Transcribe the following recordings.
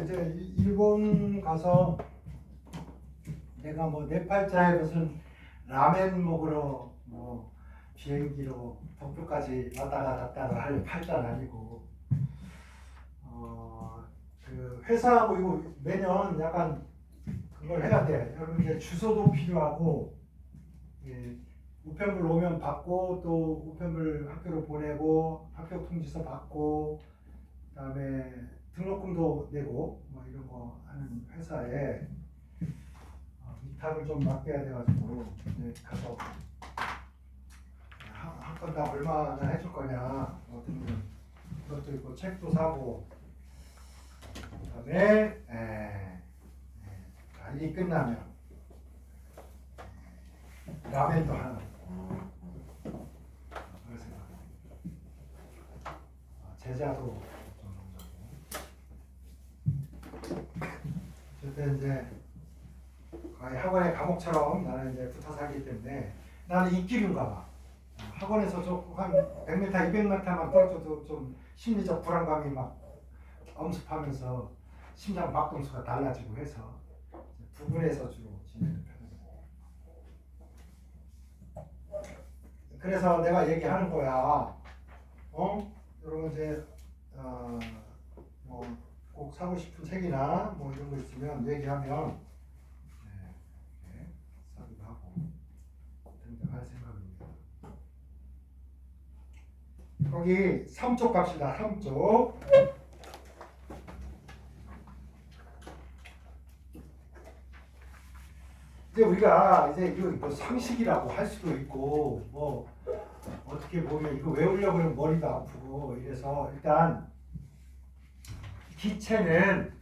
이제 일본 가서 내가 뭐 네팔자에 무슨 라멘 먹으러 뭐 비행기로 도쿄까지 왔다가 갔다가 할 팔자는 아니고 그 회사 뭐 이거 매년 약간 그걸 해야 돼. 여러분 이제 주소도 필요하고 예, 우편물 오면 받고 또 우편물 학교로 보내고 합격 통지서 받고 그다음에 등록금도 내고 뭐 이런 거 하는 회사에 위탁을 좀 맡겨야 돼가지고 이제 가서 한 건 다 얼마나 해줄 거냐 등등 그것도 있고 책도 사고 그다음에 일이 끝나면 라멘도 하나 그럴 생각. 제자도 좀 어쨌든 이제 거의 학원의 과목처럼 나는 이제 붙어 살기 때문에 나는 이기류인가 봐. 학원에서 한 100m, 200m만 떨어져도 좀 심리적 불안감이 막 엄습하면서 심장 박동수가 달라지고 해서 부근에서 주로 지내는 편입니다. 그래서 내가 얘기하는 거야. 여러분 이제 뭐 꼭 사고 싶은 책이나 뭐 이런 거 있으면 얘기하면 사기도 하고 등등할 생각입니다. 거기 3쪽 갑시다. 3쪽. 이제 우리가 이제 이거 뭐 상식이라고 할 수도 있고 뭐 어떻게 보면 이거 외우려고 하면 머리도 아프고 이래서 일단 기체는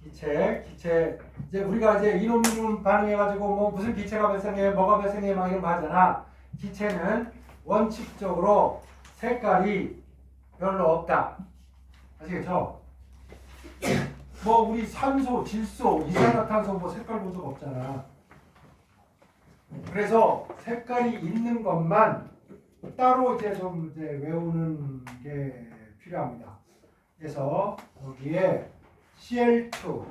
기체 이제 우리가 이제 이놈 반응해가지고 뭐 무슨 기체가 발생해 뭐가 발생해 막 이런 거 하잖아. 기체는 원칙적으로 색깔이 별로 없다. 아시겠죠? 뭐 우리 산소, 질소, 이산화탄소 뭐 색깔 본 적 없잖아. 그래서 색깔이 있는 것만 따로 이제 좀 이제 외우는 게 필요합니다. 그래서 여기에 Cl2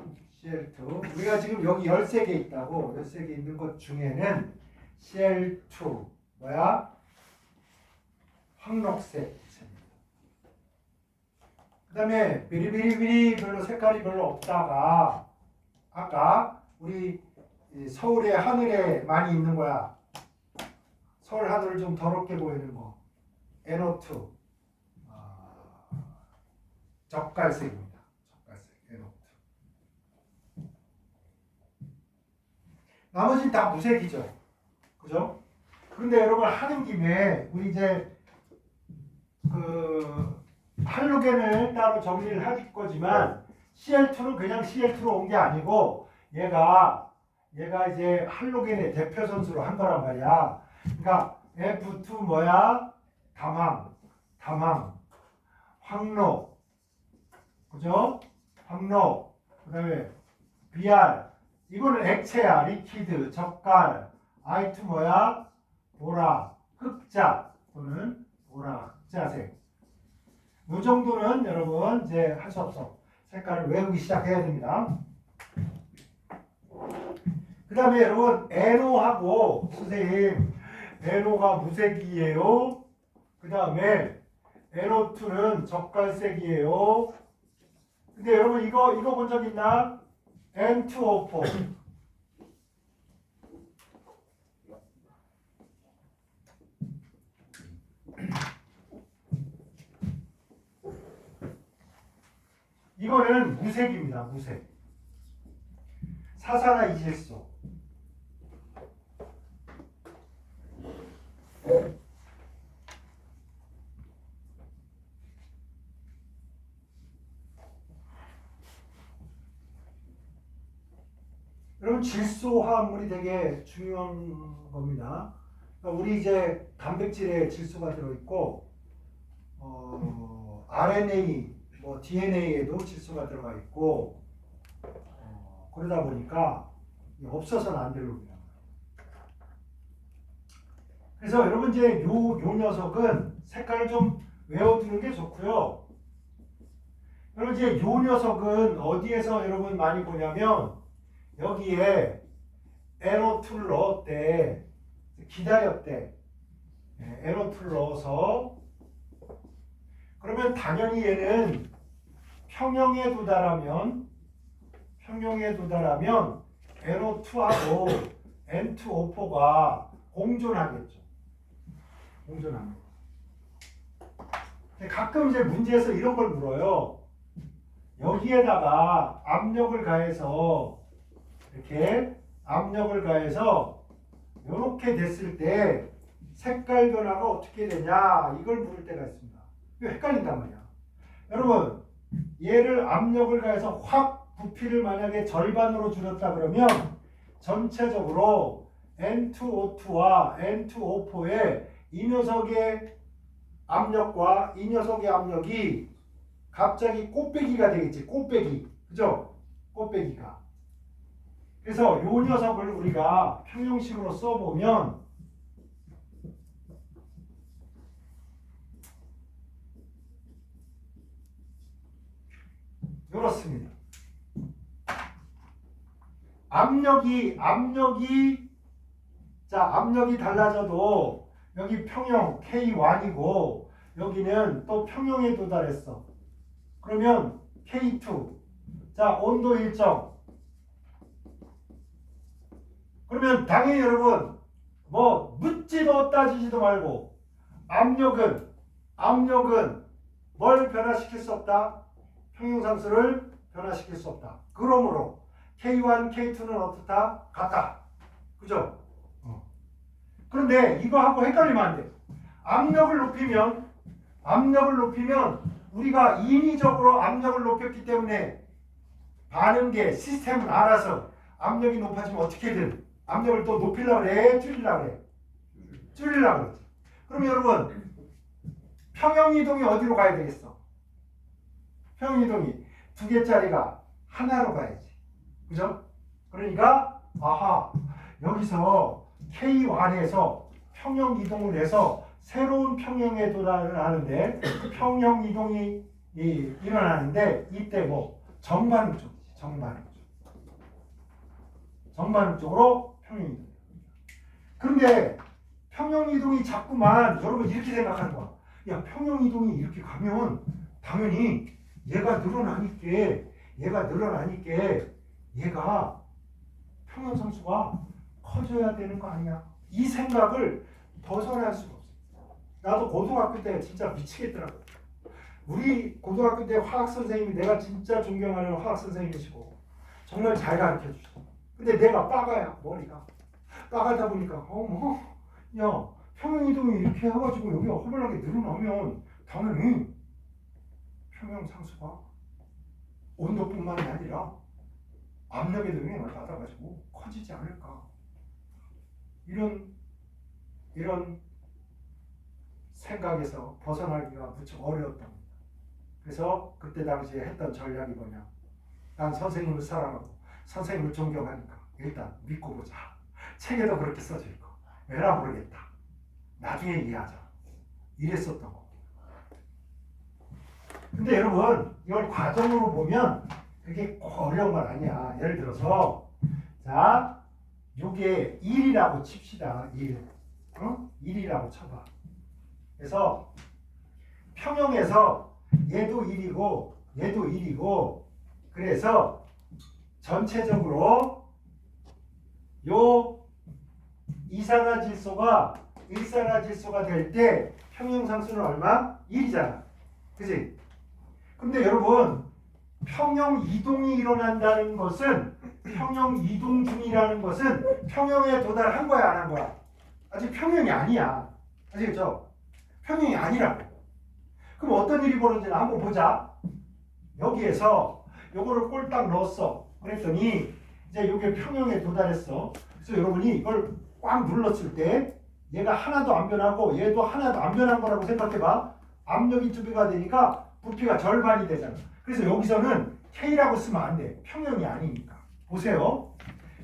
우리가 지금 여기 13개 있다고 13개 있는 것 중에는 Cl2 뭐야? 황록색 기체입니다. 그 다음에 비리비리비리 별로 색깔이 별로 없다가 아까 우리 서울의 하늘에 많이 있는 거야. 서울 하늘을 좀 더럽게 보이는 거 NO2 적갈색입니다. 적갈색 NO2 나머지는 다 무색이죠. 그죠? 그런데 여러분 하는 김에 우리 이제 그 할로겐을 따로 정리를 할 거지만 Cl2는 그냥 Cl2로 온 게 아니고 얘가 이제 할로겐의 대표 선수로 한 거란 말이야. 그러니까 F2 뭐야? 담황, 황록, 그죠? 황록. 그다음에 Br 이거는 액체야, 리퀴드, 젓갈. I2 뭐야? 보라, 흑자 또는 보라, 흑자색. 이 정도는 여러분 이제 할 수 없어. 색깔을 외우기 시작해야 됩니다. 그 다음에 여러분 NO하고 선생님 NO가 무색이에요. 그 다음에 NO2는 적갈색이에요. 근데 여러분 이거 본 적 있나? N2O4 이거는 무색입니다. 무색. 사산화이질소. 여러분 질소 화합물이 되게 중요한 겁니다. 그러니까 우리 이제 단백질에 질소가 들어있고 RNA, 뭐 DNA에도 질소가 들어가 있고 그러다 보니까 없어서는 안 될 놈이야. 그래서 여러분 이제 요 녀석은 색깔을 좀 외워두는 게 좋고요. 그리고 이제 요 녀석은 어디에서 여러분 많이 보냐면 여기에 NO2를 넣었대. 기다렸대. NO2를 넣어서 그러면 당연히 얘는 평형에 도달하면 NO2하고 N2O4가 공존하겠죠. 공존합니다. 가끔 이제 문제에서 이런 걸 물어요. 여기에다가 압력을 가해서 이렇게 압력을 가해서 이렇게 됐을 때 색깔 변화가 어떻게 되냐 이걸 물을 때가 있습니다. 이거 헷갈린단 말이야. 여러분 얘를 압력을 가해서 확 부피를 만약에 절반으로 줄였다 그러면 전체적으로 N2O2와 N2O4의 이 녀석의 압력과 이 녀석의 압력이 갑자기 꽃배기가 되겠지. 꽃배기. 그죠? 꽃배기가. 그래서 요 녀석을 우리가 평형식으로 써보면 이렇습니다. 압력이 달라져도 여기 평형 K1이고 여기는 또 평형에 도달했어. 그러면 K2. 자, 온도 일정. 그러면 당연히 여러분 뭐 묻지도 따지지도 말고 압력은 뭘 변화시킬 수 없다? 평형상수를 변화시킬 수 없다. 그러므로 K1, K2는 어떻다? 같다. 그죠? 그런데 이거하고 헷갈리면 안 돼. 압력을 높이면 우리가 인위적으로 압력을 높였기 때문에 반응계 시스템은 알아서 압력이 높아지면 어떻게든 압력을 또 높이려고 그래? 줄이려고 그래? 줄이려고 그러지. 그럼 여러분 평형이동이 어디로 가야 되겠어? 평형이동이 두 개짜리가 하나로 가야지. 그죠? 그러니까 여기서 K1에서 평형이동을 해서 새로운 평형에 도달을 하는데 평형이동이 일어나는데 이때 뭐 정반응 쪽이지. 정반응 쪽으로 평형이동. 그런데 평형이동이 자꾸만 여러분 이렇게 생각하는 거야. 야, 평형이동이 이렇게 가면 당연히 얘가 늘어나니까 얘가 평형상수가 커져야 되는 거 아니야? 이 생각을 벗어날 수가 없어. 나도 고등학교 때 진짜 미치겠더라고. 우리 고등학교 때 화학 선생님이 내가 진짜 존경하는 화학 선생님이시고 정말 잘 가르쳐 주시고. 근데 내가 빠가야 머리가 빠가다 보니까 야 평형이동이 이렇게 해가지고 여기가 허벌나게 늘어나면 당연히 평형상수가 온도뿐만이 아니라 압력의 영향을 받아가지고 커지지 않을까. 이런 생각에서 벗어나기가 무척 어려웠던 겁니다. 그래서 그때 당시에 했던 전략이 뭐냐. 난 선생님을 사랑하고 선생님을 존경하니까 일단 믿고 보자. 책에도 그렇게 써져 있고 왜라 모르겠다. 나중에 이해하자. 이랬었던 거. 근데 여러분 이걸 과정으로 보면 그게 꼭 어려운 건 아니야. 예를 들어서 자 요게 1이라고 칩시다. 1이라고 쳐봐. 그래서 평형에서 얘도 1이고 그래서 전체적으로 요 이산화질소가 일산화질소가 될 때 평형상수는 얼마? 1이잖아. 그치? 근데 여러분 평형 이동이 일어난다는 것은 평형 이동 중이라는 것은 평형에 도달한 거야 안 한 거야? 아직 평형이 아니야. 아시겠죠? 평형이 아니라고. 그럼 어떤 일이 벌어지나 한번 보자. 여기에서 요거를 꼴딱 넣었어. 그랬더니 이제 요게 평형에 도달했어. 그래서 여러분이 이걸 꽉 눌렀을 때 얘가 하나도 안 변하고 얘도 하나도 안 변한 거라고 생각해봐. 압력이 2배가 되니까 부피가 절반이 되잖아. 그래서 여기서는 K라고 쓰면 안 돼. 평형이 아니니까. 보세요.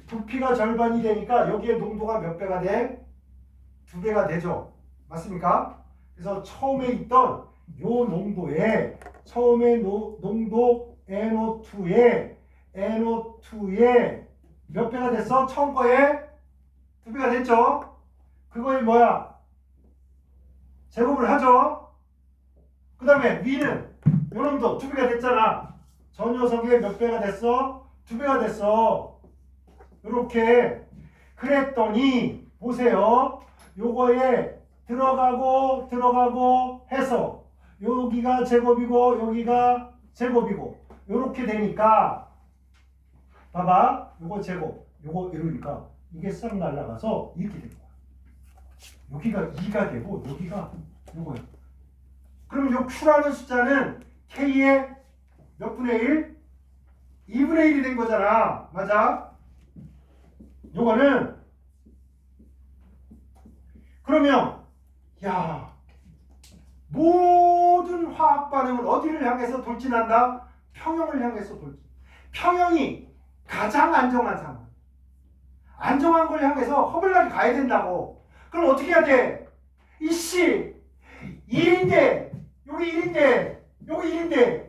부피가 절반이 되니까 여기에 농도가 몇 배가 돼? 2배가 되죠. 맞습니까? 그래서 처음에 있던 요 농도에 처음에 농도 NO2에 몇 배가 됐어? 처음 거에 2배가 됐죠? 그거에 뭐야? 제곱을 하죠? 그 다음에 위는 요 농도 2배가 됐잖아. 저 녀석의 몇 배가 됐어? 2배가 됐어. 이렇게 그랬더니 보세요. 요거에 들어가고 해서 여기가 제곱이고 여기가 제곱이고 요렇게 되니까 봐봐. 요거 제곱 요거 이러니까 이게 싹 날아가서 이렇게 된 거야. 여기가 2가 되고 여기가 요거야. 그럼 요 Q라는 숫자는 K의 몇 분의 1? 2분의 1이 된 거잖아. 맞아? 요거는 그러면 야 모든 화학 반응은 어디를 향해서 돌진한다? 평형을 향해서 돌진. 평형이 가장 안정한 상황. 안정한 걸 향해서 허블나게 가야 된다고. 그럼 어떻게 해야 돼? 이씨 1인데 여기 1인데 여기 1인데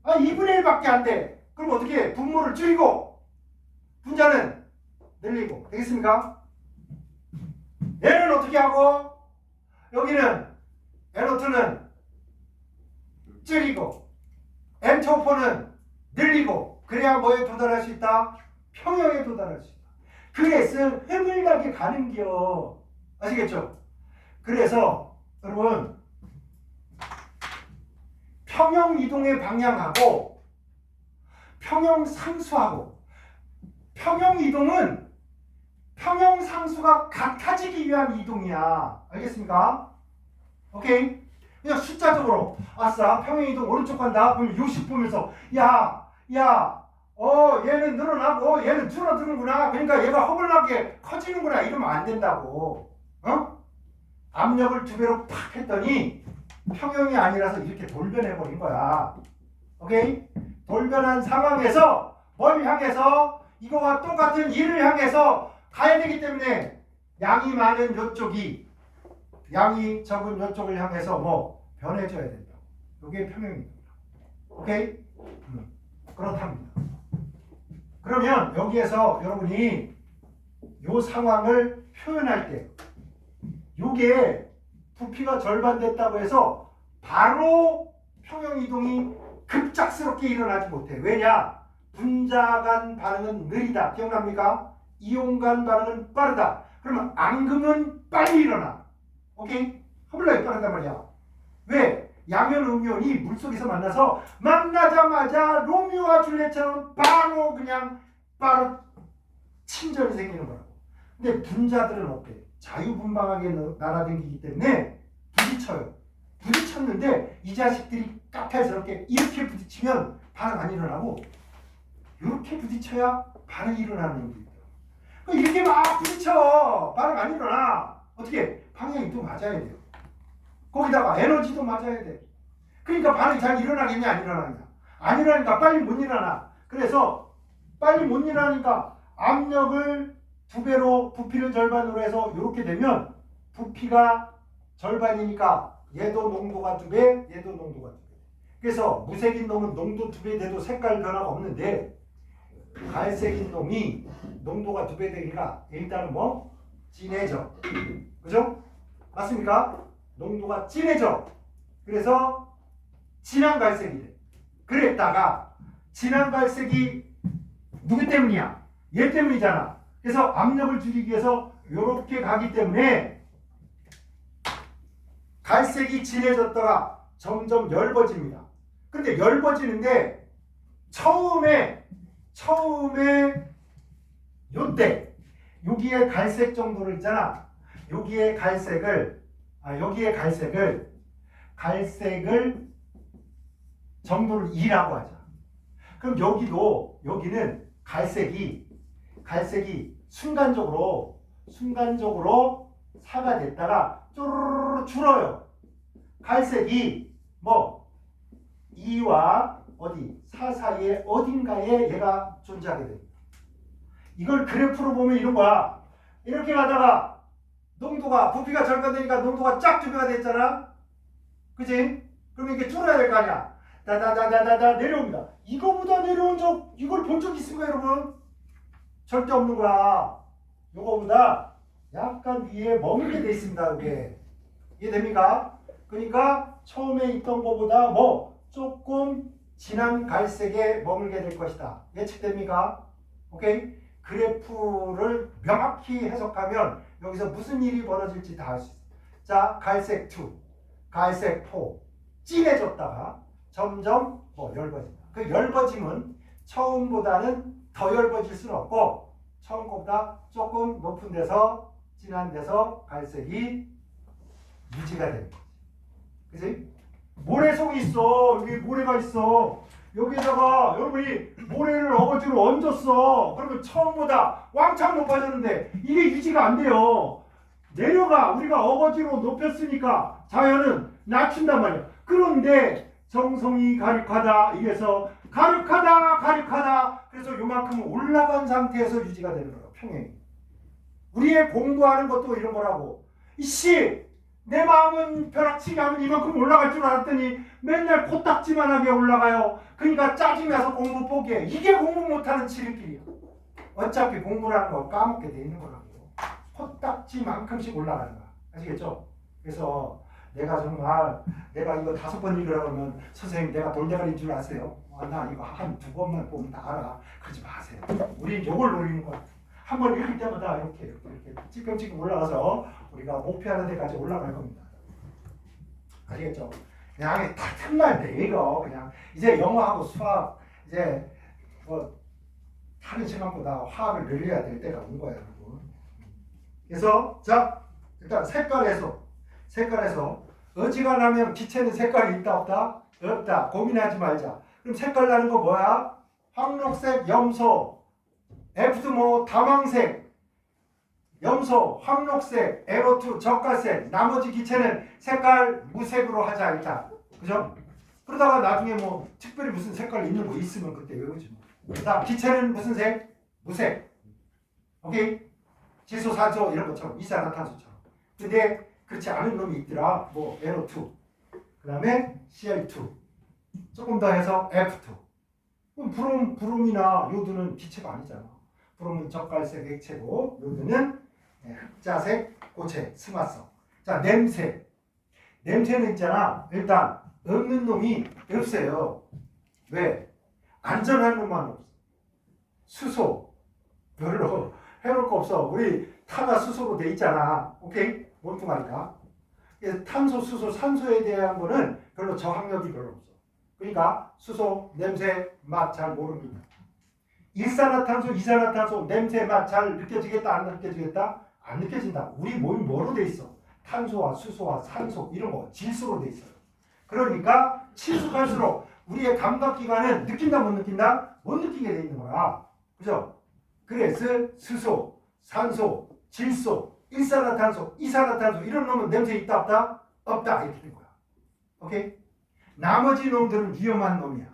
2분의 1밖에 안 돼. 그럼 어떻게 해? 분모를 줄이고 분자는 늘리고 되겠습니까? 얘는 어떻게 하고 여기는 NO2는 줄이고 N2O4는 늘리고 그래야 뭐에 도달할 수 있다? 평형에 도달할 수 있다. 그래서 흐물나게 가는겨. 아시겠죠? 그래서 여러분 평형 이동의 방향하고 평형 상수하고 평형 이동은 평형 상수가 같아지기 위한 이동이야. 알겠습니까? 오케이? 그냥 숫자적으로 아싸 평형 이동 오른쪽 간다. 그럼 60 보면서 얘는 늘어나고 얘는 줄어드는구나. 그러니까 얘가 허블나게 커지는구나. 이러면 안 된다고. 압력을 2배로 팍 했더니 평형이 아니라서 이렇게 돌변해버린 거야. 오케이? 돌변한 상황에서 뭘 향해서 이거와 똑같은 일을 향해서 가야 되기 때문에 양이 많은 이쪽이 양이 적은 이쪽을 향해서 뭐 변해줘야 된다. 이게 평형입니다. 오케이? 그렇답니다. 그러면 여기에서 여러분이 이 상황을 표현할 때 이게 부피가 절반 됐다고 해서 바로 평형 이동이 급작스럽게 일어나지 못해. 왜냐? 분자 간 반응은 느리다. 기억납니까? 이온 간 반응은 빠르다. 그러면 앙금은 빨리 일어나. 오케이? 허블나게 빠르단 말이야. 왜? 양연 음연이 물속에서 만나자마자 로미오와 줄리엣처럼 바로 침전이 생기는 거라고. 근데 분자들은 어때? 자유분방하게 날아다니기 때문에 부딪혀요. 부딪혔는데 이 자식들이 까탈스럽게 이렇게 부딪히면 반응 안 일어나고 이렇게 부딪혀야 반응이 일어나는 거예요. 이렇게 막 부딪혀 반응 안 일어나. 어떻게? 방향이 또 맞아야 돼요. 거기다가 에너지도 맞아야 돼. 그러니까 반응이 잘 일어나겠냐 안 일어나겠냐. 안 일어나니까 빨리 못 일어나. 그래서 빨리 못 일어나니까 압력을 2배로 부피를 절반으로 해서 이렇게 되면 부피가 절반이니까 얘도 농도가 2배, 얘도 농도가 2배. 그래서 무색인 놈은 농도 2배 돼도 색깔 변화가 없는데 갈색인 놈이 농도가 2배 되니까 일단은 뭐? 진해져. 그죠? 맞습니까? 농도가 진해져. 그래서 진한 갈색이 돼. 그랬다가 진한 갈색이 누구 때문이야? 얘 때문이잖아. 그래서 압력을 줄이기 위해서 이렇게 가기 때문에 갈색이 진해졌다가 점점 엷어집니다. 근데 엷어지는데 처음에 요때 여기에 갈색 정도를 있잖아. 여기에 갈색을 정도를 2라고 하자. 그럼 여기는 갈색이 순간적으로 4가 됐다가 쪼르르 줄어요. 갈색이 뭐 2와 4 사이에 어딘가에 얘가 존재하게 됩니다. 이걸 그래프로 보면 이런 거야. 이렇게 가다가 농도가 부피가 절감되니까 농도가 쫙 준비가 됐잖아. 그지? 그러면 이게 줄어야 될 거 아니야. 다다다다다다 내려옵니다. 이거보다 내려온 적 이걸 본 적 있습니까 여러분? 절대 없는 거야. 요거보다 약간 위에 머물게 돼 있습니다. 이게 이해됩니까? 그러니까 처음에 있던 거보다 뭐 조금 진한 갈색에 머물게 될 것이다. 예측됩니까? 오케이? 그래프를 명확히 해석하면 여기서 무슨 일이 벌어질지 다 알 수 있어요. 자, 갈색 2, 갈색 4 진해졌다가 점점 엷어진다. 그 엷어짐은 처음보다는 더 엷어질 수는 없고 처음 거보다 조금 높은 데서 진한 데서 갈색이 유지가 되는 거지. 그치? 모래속이 있어. 여기 모래가 있어. 여기다가 여러분이 모래를 어거지로 얹었어. 그러면 처음보다 왕창 높아졌는데 이게 유지가 안 돼요. 내려가. 우리가 어거지로 높였으니까 자연은 낮춘단 말이야. 그런데 정성이 가륵하다. 이래서 가륵하다. 그래서 요만큼 올라간 상태에서 유지가 되는 거예요. 평행이. 우리의 공부하는 것도 이런 거라고. 이씨 내 마음은 벼락치기 하면 이만큼 올라갈 줄 알았더니 맨날 코딱지만하게 올라가요. 그러니까 짜증나서 공부 포기해. 이게 공부 못하는 지름길이야. 어차피 공부라는 거 까먹게 돼 있는 거라고. 코딱지만큼씩 올라가는 거야. 아시겠죠? 그래서 내가 정말 내가 이거 5번 읽으라고 하면 선생님 내가 돌대가리인 줄 아세요? 나 이거 한 2번만 보면 다 알아. 그러지 마세요. 우린 요걸 노리는 거야. 한 번 읽을 때마다 이렇게 찌끔찌끔 올라가서 우리가 목표하는 데까지 올라갈 겁니다. 아시겠죠? 그냥 다 틈날 때 이거 그냥 이제 영어하고 수학 이제 다른 시간보다 화학을 늘려야 될 때가 온 거예요, 여러분. 그래서 자 일단 색깔에서 어지간하면 기체는 색깔이 있다 없다? 없다. 고민하지 말자. 그럼 색깔 나는 거 뭐야? 황록색, 염소. F도 다망색, 염소, 황록색, 에로2, 젓갈색. 나머지 기체는 색깔 무색으로 하자 일단. 그죠? 그러다가 나중에 특별히 무슨 색깔 있는 거 있으면 그때 외우지 뭐. 자, 기체는 무슨 색? 무색. 오케이? 질소, 산소 이런 것처럼 이산화탄소처럼. 근데 그렇지 않은 놈이 있더라. 에로2. 그 다음에 Cl2. 조금 더 해서 F2. 그럼 브롬이나 요드는 기체가 아니잖아. 브롬은 젓갈색 액체고 요드는 흑자색 고체 승화성. 자, 냄새는 있잖아. 일단 없는 놈이 없어요. 왜? 안전한 놈만 없어. 수소 별로 해놓을 거 없어. 우리 타가 수소로 돼 있잖아. 오케이? 몸뚱아리가. 탄소, 수소, 산소에 대한 거는 별로 저항력이 별로 없어. 그러니까 수소, 냄새, 맛 잘 모릅니다. 일산화탄소, 이산화탄소, 냄새, 맛 잘 느껴지겠다? 안 느껴지겠다? 안 느껴진다. 우리 몸이 뭐로 돼 있어? 탄소와 수소와 산소 이런 거 질소로 돼 있어요. 그러니까 친숙할수록 우리의 감각기관은 느낀다 못 느낀다? 못 느끼게 돼 있는 거야. 그죠? 그래서 수소, 산소, 질소, 일산화탄소, 이산화탄소 이런 놈은 냄새 있다 없다? 없다 이렇게 된 거야. 오케이? 나머지 놈들은 위험한 놈이야.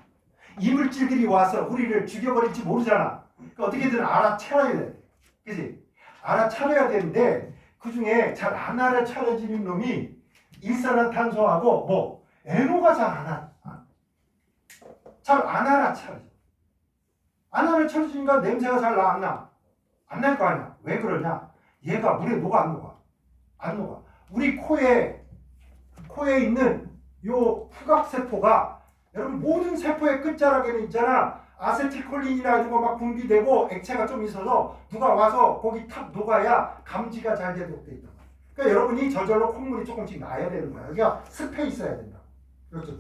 이물질들이 와서 우리를 죽여버릴지 모르잖아. 그러니까 어떻게든 알아차려야 돼. 그치? 알아차려야 되는데 그 중에 잘 안 알아차려지는 놈이 일산화탄소하고 NO가 잘 안 알아차려져. 안 알아차려지니까 냄새가 잘 나 안 나? 안 날 거 아니야. 왜 그러냐? 얘가 물에 녹아 안 녹아? 안 녹아. 우리 코에 있는 요 후각세포가 여러분 모든 세포의 끝자락에는 있잖아. 아세틸콜린이나 이런 거 막 분비되고 액체가 좀 있어서 누가 와서 거기 탁 녹아야 감지가 잘 되도록 돼 있다. 그러니까 여러분이 저절로 콧물이 조금씩 나야 되는 거야. 여기가 습해 있어야 된다. 그렇죠.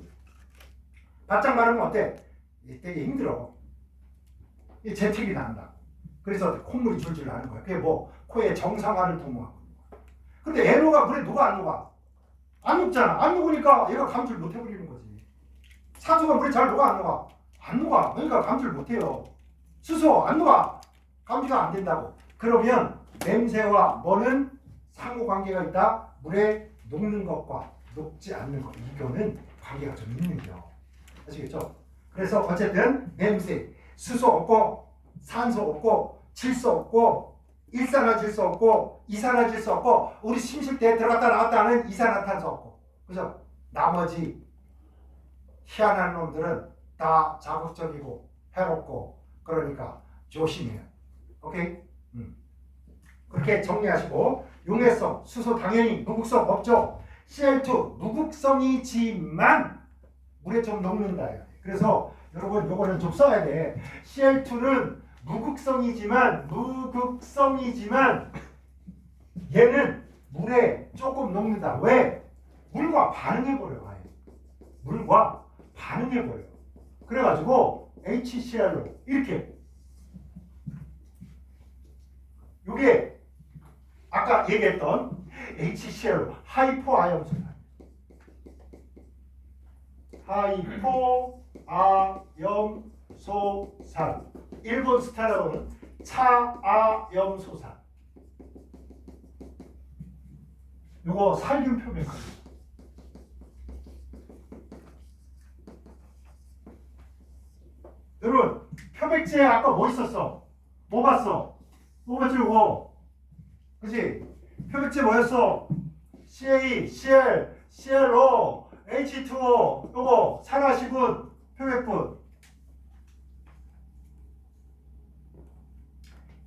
바짝 마르면 어때? 되게 힘들어. 이 재택이 난다. 그래서 콧물이 줄줄 나는 거야. 그게 코의 정상화를 도모하고. 근데 NO가 물에 녹아 안 녹아? 안 녹잖아. 안 녹으니까 얘가 감지를 못 해버리는 거지. 산소가 물에 잘 녹아 안 녹아? 안 녹아. 그러니까 감지를 못 해요. 수소 안 녹아. 감지가 안 된다고. 그러면 냄새와 뭐는 상호관계가 있다. 물에 녹는 것과 녹지 않는 것. 이거는 관계가 좀 있는 거죠. 아시겠죠? 그래서 어쨌든 냄새, 수소 없고 산소 없고 질소 없고 일산화질 수 없고 이산화질 수 없고 우리 숨 쉴 때 들어갔다 나왔다 하는 이산화탄소 없고 그래서 나머지 희한한 놈들은 다 자극적이고 해롭고 그러니까 조심해요. 오케이? 그렇게 정리하시고 용해성, 수소 당연히 무극성 없죠. Cl2 무극성이지만 물에 좀 녹는다. 그래서 여러분 요거는 좀 써야 돼. Cl2는 무극성이지만 얘는 물에 조금 녹는다. 왜? 물과 반응해버려요. 아예. 물과 반응해버려요. 그래가지고 HCl로 이렇게 요게 아까 얘기했던 HCl 하이포아염소산. 하이포아염소산. 일본 스타로는 차아염소산. 요거 살균 표백합니다. 여러분 표백제에 아까 뭐 있었어? 뭐 봤어? 뭐 봤지 이거? 그치? 표백제 뭐였어? CA, CL, CLO, H2O 요거 산화시분, 표백분.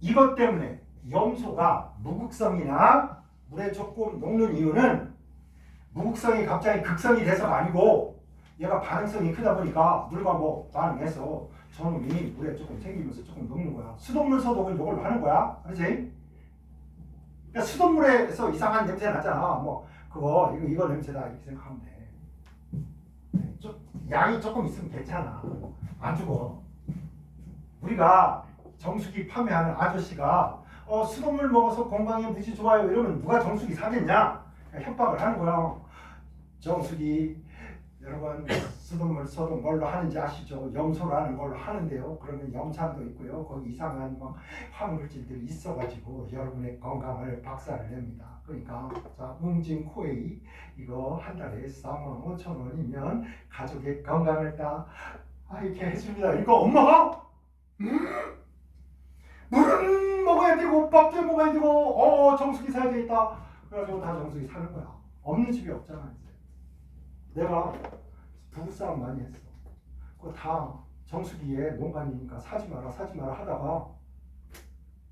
이것 때문에 염소가 무극성이나 물에 조금 녹는 이유는 무극성이 갑자기 극성이 돼서가 아니고 얘가 반응성이 크다 보니까 물과 뭐 반응해서 저놈이 물에 조금 생기면서 조금 녹는 거야. 수돗물 소독을 이걸 하는 거야. 그렇지? 그러니까 수돗물에서 이상한 냄새 나잖아. 뭐 그거 이거 냄새다 이렇게 생각하면 돼. 좀 양이 조금 있으면 괜찮아. 안 죽어. 우리가 정수기 판매하는 아저씨가 수돗물 먹어서 건강에 무지 좋아요 이러면 누가 정수기 사겠냐? 협박을 하는 거야. 정수기 여러분 수돗물 소독 뭘로 하는지 아시죠? 염소라는 걸로 하는데요. 그러면 염산도 있고요. 거기 이상한 화물질들이 있어가지고 여러분의 건강을 박살을 냅니다. 그러니까 자 웅진코웨이 이거 한 달에 45,000원이면 가족의 건강을 다 이렇게 해줍니다. 이거 엄마가 물은 먹어야 되고 밥도 먹어야 되고 정수기 사야 되겠다. 그래가지고 다 정수기 사는 거야. 없는 집이 없잖아. 이제. 내가 부부싸움 많이 했어. 그거 다 정수기에 농간이니까 사지 마라 하다가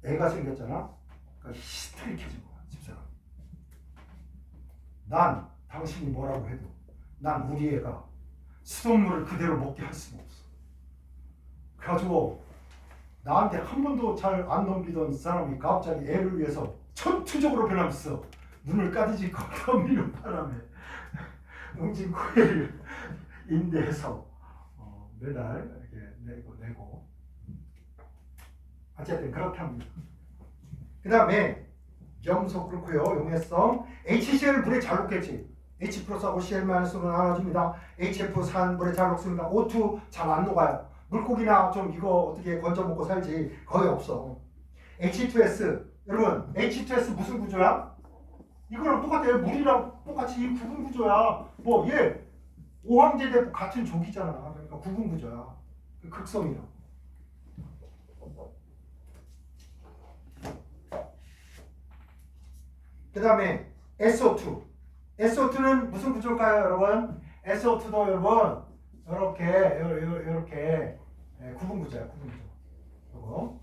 애가 생겼잖아. 그러니까 히스테릭해진 거야 집사람. 난 당신이 뭐라고 해도 난 우리 애가 수돗물을 그대로 먹게 할 수는 없어. 그래가지고 나한테 한 번도 잘 안 넘기던 사람이 갑자기 애를 위해서 천투적으로 변하면서 눈을 까디지 걷어미는 바람에 웅진코웨이를 인대해서 매달 이렇게 내고 어쨌든 그렇답니다. 그 다음에 염소 그렇고요. 용해성 HCl 물에 잘 녹겠지. H 플러스하고 Cl-로 나눠집니다. HF4 물에 잘 녹습니다. O2 잘 안 녹아요. 물고기나 좀 이거 어떻게 건져 먹고 살지 거의 없어. H2S 여러분 H2S 무슨 구조야? 이거랑 똑같아요. 물이랑 똑같이 이 구분 구조야. 뭐 얘 오황제대 같은 족이잖아. 그러니까 구분 구조야. 극성이야. 그 다음에 SO2. SO2는 무슨 구조일까요, 여러분? SO2도 여러분 이렇게 구분 구조야. 구분 구조. 이거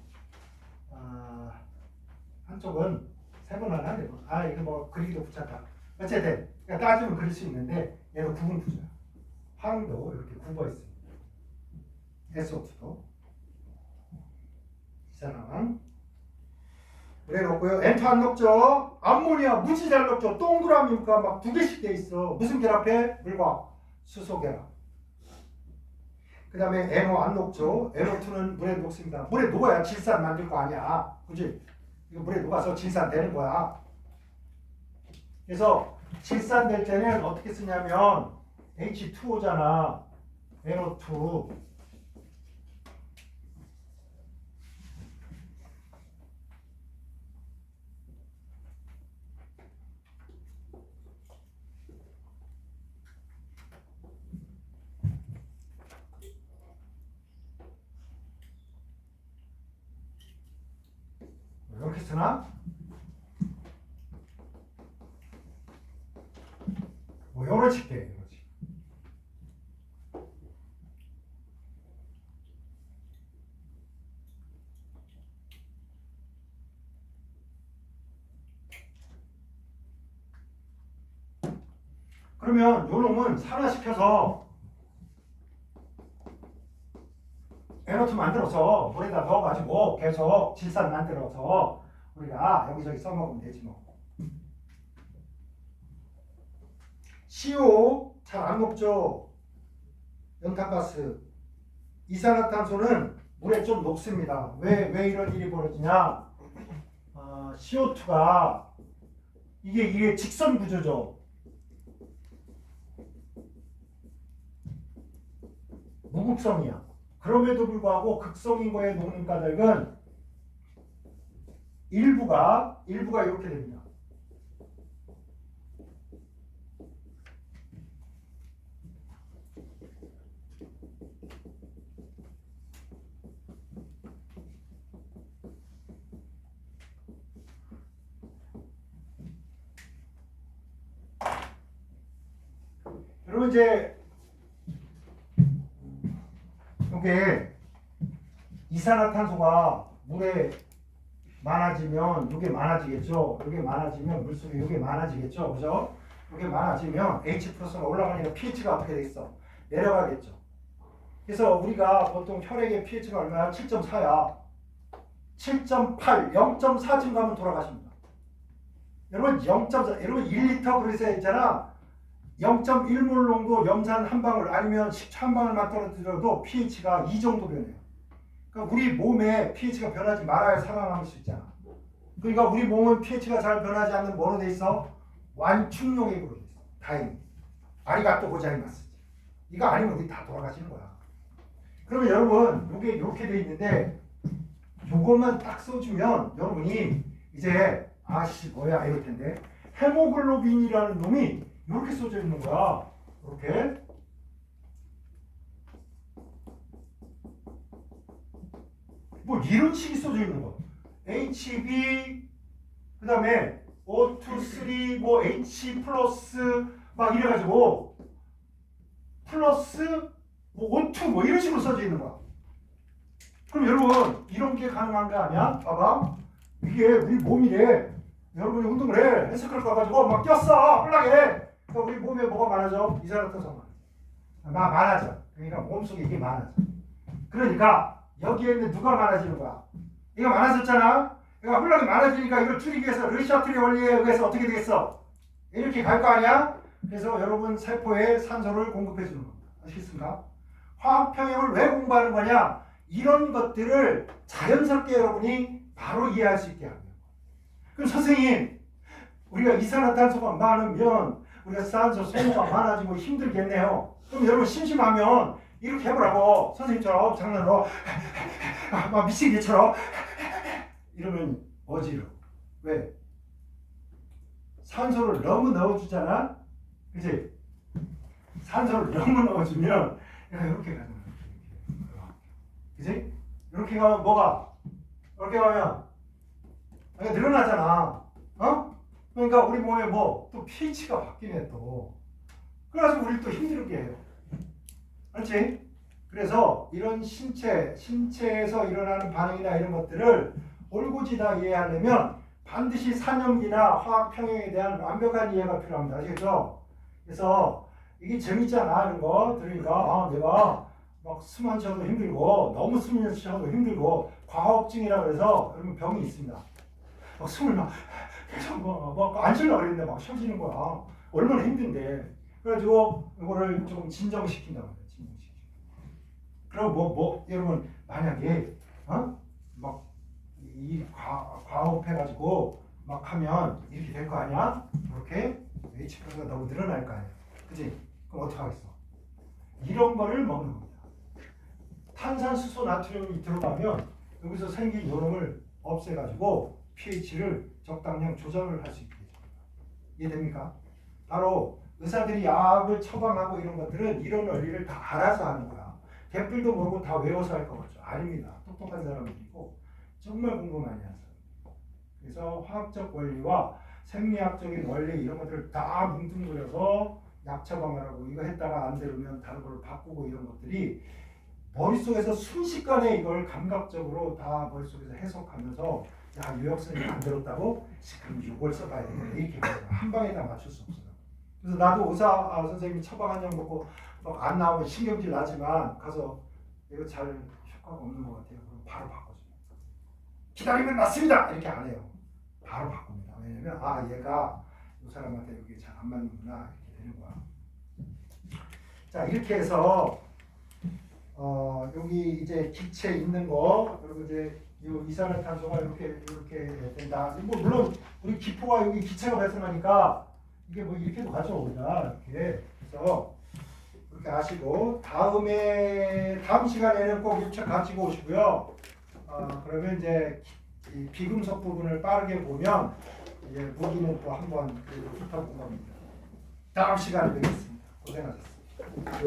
한쪽은 세분화하네. 이거 뭐 그리기도 귀찮다. 어쨌든 그러니까 따지면 그릴 수 있는데 얘는 구분 구조야. 황도 이렇게 굽어 있습니다. SO2도 이 사람 물에 넣고요. N2 안 녹죠. 암모니아 무지 잘 녹죠. 동그라미니까 막 두 개씩 돼 있어. 무슨 결합해? 물과 수소 결합. 그 다음에 NO 안 녹죠. NO2는 물에 녹습니다. 물에 녹아야 질산 만들 거 아니야. 그지? 이거 물에 녹아서 질산 되는 거야. 그래서 질산 될 때는 어떻게 쓰냐면 H2O잖아. NO2. 이렇게 쓰면 X나 뭐 이런 식이에요. 그러면 요 놈은 산화시켜서 NO2 만들어서 물에다 넣어가지고 계속 질산 만들어서 우리가 여기저기 써먹으면 되지 뭐. CO 잘 안 녹죠. 연탄가스. 이산화탄소는 물에 좀 녹습니다. 왜 이런 일이 벌어지냐? CO2가 이게 직선 구조죠. 무극성이야. 그럼에도 불구하고 극성인 거에 녹는 까닭은 일부가 이렇게 됩니다. 여러분 이제 이게 이산화탄소가 물에 많아지면 이게 많아지겠죠. 이게 많아지면 물속에 이게 많아지겠죠. 그죠? 이게 많아지면 H 플러스가 올라가니까 pH가 어떻게 돼 있어? 내려가겠죠. 그래서 우리가 보통 혈액의 pH가 얼마야? 7.4야. 7.8, 0.4 증가하면 돌아가십니다. 여러분 0.4, 여러분 1리터 그릇에 있잖아. 0.1몰 농도 염산 한 방울 아니면 식초 한 방울만 떨어뜨려도 pH가 이 정도 변해요. 그러니까 우리 몸에 pH가 변하지 말아야 살아남을 수 있잖아. 그러니까 우리 몸은 pH가 잘 변하지 않는 뭐로 돼 있어? 완충용액으로 돼 있어. 다행히. 아리가또 고자이마스. 이거 아니면 우리 다 돌아가시는 거야. 그러면 여러분 요게 이렇게 돼 있는데 요것만 딱 써주면 여러분이 이제 아씨 뭐야 이럴 텐데 헤모글로빈이라는 놈이 이렇게 써져 있는 거야. 이렇게. 뭐 이런 식이 써져 있는 거. HB 그 다음에 O2, 3, 뭐 H 플러스 막 이래가지고 플러스 뭐 O2 뭐 이런 식으로 써져 있는 거야. 그럼 여러분 이런 게 가능한 거 아니야? 봐봐. 이게 우리 몸이래. 여러분이 운동을 해. 헬스클럽 가가지고 막 뛰었어. 홀라게 해. 그러니까 우리 몸에 뭐가 많아져? 이산화탄소가 많아져. 그러니까 몸속에 이게 많아져. 그러니까 여기에 있는 누가 많아지는 거야? 이거 많아졌잖아. 그러니까 홀라게 많아지니까 이걸 줄이기 위해서 르샤트리 원리에 의해서 어떻게 되겠어? 이렇게 갈 거 아니야? 그래서 여러분 세포에 산소를 공급해 주는 겁니다. 아시겠습니까? 화학 평형을 왜 공부하는 거냐? 이런 것들을 자연스럽게 여러분이 바로 이해할 수 있게 하는 거예요. 그럼 선생님, 우리가 이산화탄소가 많으면 우리가 산소 소모가 많아지고 힘들겠네요. 그럼 여러분 심심하면 이렇게 해보라고. 선생님처럼 장난으로 막 미친 개처럼 이러면 어지러. 왜? 산소를 너무 넣어주잖아. 그치? 산소를 너무 넣어주면 이렇게 가는 거야. 그치? 이렇게 가면 뭐가? 이렇게 가면 늘어나잖아. 어? 그러니까 우리 몸에 뭐 또 pH가 바뀌네 또. 그래서 우리 또 힘들게 해요. 그렇지? 그래서 이런 신체에서 일어나는 반응이나 이런 것들을 올곧이 다 이해하려면 반드시 산염기나 화학 평형에 대한 완벽한 이해가 필요합니다. 아시겠죠? 그래서 이게 재밌잖아 이런 거 들으니까 내가 막 숨 안 쉬어도 힘들고 너무 숨 안 쉬어도 힘들고 과호흡증이라 그래서 그러면 병이 있습니다. 막 숨을 막 계속 안 쉬려고 그랬는데 막 쉬어지는 거야. 얼마나 힘든데. 그래가지고 이거를 좀 진정시킨단 말이야. 진정시키고. 그리고 여러분 만약에 막 이 과호흡해가지고 막 하면 이렇게 될 거 아니야? 이렇게 H가 너무 늘어날 거 아니야. 그치? 그럼 어떡하겠어? 이런 거를 먹는 겁니다. 탄산수소 나트륨이 들어가면 여기서 생긴 요놈을 없애가지고 pH를 적당량 조절을 할 수 있게 됩니다. 이해됩니까? 바로 의사들이 약을 처방하고 이런 것들은 이런 원리를 다 알아서 하는 거야. 개뿔도 모르고 다 외워서 할 것 같죠? 아닙니다. 똑똑한 사람들이고 정말 공부 많이 하는 사람. 그래서 화학적 원리와 생리학적인 원리 이런 것들을 다 뭉뚱그려서 약 처방을 하고 이거 했다가 안 되면 다른 걸로 바꾸고 이런 것들이 머릿속에서 순식간에 이걸 감각적으로 다 머릿속에서 해석하면서 야, 유역선이 안 들었다고? 그럼 이걸 써봐야 되겠네. 이렇게 한 방에 다 맞출 수 없어요. 그래서 나도 의사 선생님이 처방 한 약 먹고 막 안 나오면 신경질 나지만 가서 이거 잘 효과가 없는 것 같아요. 그럼 바로 바꿔줘요. 기다리면 낫습니다. 이렇게 안 해요. 바로 바꿉니다. 왜냐면 아 얘가 이 사람한테 여기 잘 안 맞는구나 이렇게 되는 거야. 자 이렇게 해서 여기 이제 기체 있는 거 그리고 이제 이 이산화탄소가 이렇게 된다. 뭐 물론 우리 기포가 여기 기체가 발생하니까 이게 뭐 이렇게도 가죠 우리가 이렇게. 그래서 그렇게 아시고 다음 시간에는 꼭 입책 가지고 오시고요. 그러면 이제 이 비금속 부분을 빠르게 보면 이제 무기는 또 한번 훑어본 겁니다. 다음 시간에 뵙겠습니다. 고생하셨습니다.